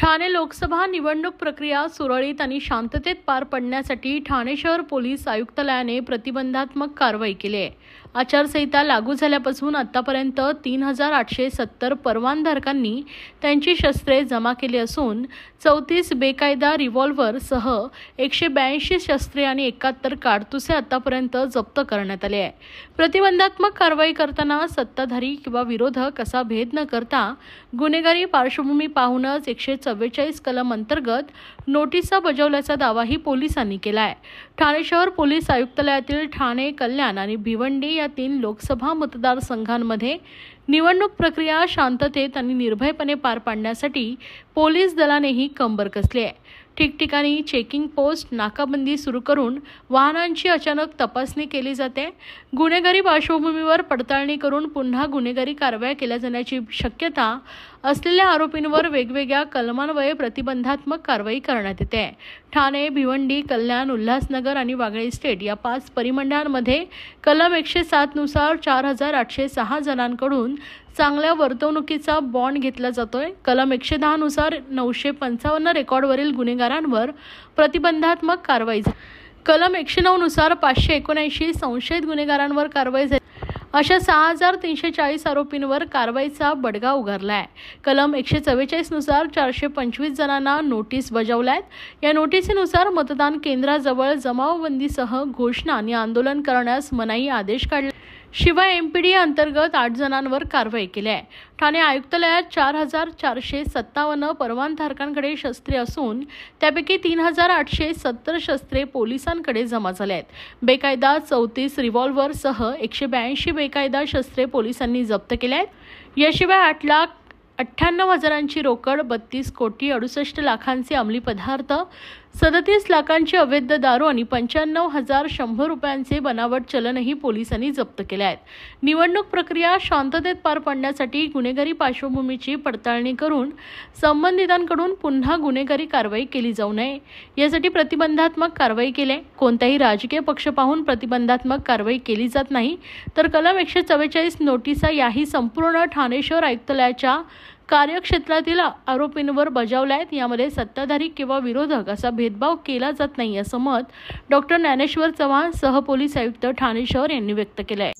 ठाणे लोकसभा निवडणूक प्रक्रिया सुरळीत आणि शांततेत पार पडण्यासाठी ठाणे शहर पोलीस आयुक्तालयाने प्रतिबंधात्मक कारवाई केली आहे। आचारसंहिता लागू झाल्यापासून आतापर्यंत 3870 परवानाधारकांनी त्यांची शस्त्रे जमा केली असून 34 बेकायदा रिव्हॉल्व्हरसह 182 शस्त्रे आणि 71 काडतुसे आतापर्यंत जप्त करण्यात आले आहे। प्रतिबंधात्मक कारवाई करताना सत्ताधारी किंवा विरोधक असा भेद न करता गुन्हेगारी पार्श्वभूमी पाहूनच 144 कलम अंतर्गत नोटिसा बजावल्याचा दावाही पोलिसांनी केला आहे। ठाणे शहर पोलीस आयुक्तालयातील ठाणे, कल्याण आणि भिवंडी या 3 लोकसभा मतदारसंघांमध्ये निवडणूक प्रक्रिया शांततेत आणि निर्भयपणे पार पाडण्यासाठी पोलीस दलानेही कंबर कसली आहे। ठिकठिकाणी चेकिंग पोस्ट, नाकाबंदी सुरू करून वाहनांची अचानक तपासणी केली जाते। गुन्हेगारी पार्श्वभूमीवर पडताळणी करून पुन्हा गुन्हेगारी कारवाया केल्या जाण्याची शक्यता असलेल्या आरोपींवर वेगवेगळ्या कलमान्वये प्रतिबंधात्मक कारवाई करण्यात येते। ठाणे, भिवंडी, कल्याण, उल्हासनगर आणि वागळे इस्टेट या 5 परिमंडळांमध्ये कलम 107 नुसार 4806 जणांकडून चांगल्या वर्तवणुकीचा बॉन्ड घेतला जातोय। कलम 110 नुसार 955 रेकॉर्डवरील गुन्हेगारांवर प्रतिबंधात्मक कारवाई झाली। कलम 109 नुसार 579 संशयित गुन्हेगारांवर कारवाई झाली। अशा 6340 आरोपींवर कारवाईचा बडगा उगारला आहे। कलम 144 नुसार 425 जणांना नोटीस बजावल्या आहेत। या नोटिसीनुसार मतदान केंद्राजवळ जमावबंदीसह घोषणा आणि आंदोलन करण्यास मनाई आदेश काढले। शिवाय MPD अंतर्गत 8 जणांवर कारवाई केली आहे। ठाणे आयुक्तालयात 4457 परवानाधारकांकडे शस्त्रे असून त्यापैकी 3870 शस्त्रे पोलिसांकडे जमा झाले आहेत। बेकायदा 34 रिव्हॉल्व्हरसह 182 बेकायदा शस्त्रे पोलिसांनी जप्त केली आहेत। याशिवाय 8,98,000ची रोकड, 32 कोटी 68 लाखांचे अंमली पदार्थ, 37 लाखांची अवैध दारू आणि 95,100 रुपयांचे बनावट चलनही पोलिसांनी जप्त केले आहेत। निवडणूक प्रक्रिया शांततेत पार पाडण्यासाठी गुन्हेगारी पार्श्वभूमीची पडताळणी करून संबंधितांकडून पुन्हा गुन्हेगारी कारवाई केली जाऊ नये यासाठी प्रतिबंधात्मक कारवाई केली। कोणताही राजकीय पक्ष पाहून प्रतिबंधात्मक कारवाई केली जात नाही, तर कलम 144 नोटिसा याही संपूर्ण ठाणे शहर आयुक्तालयाच्या कार्यक्षेत्रातील आरोपींवर बजावल्या आहेत। यामध्ये सत्ताधारी किंवा विरोधक असा भेदभाव केला जात नाही असं मत डॉक्टर ज्ञानेश्वर चव्हाण, सहपोलीस आयुक्त ठाणे शहर यांनी व्यक्त केलं आहे।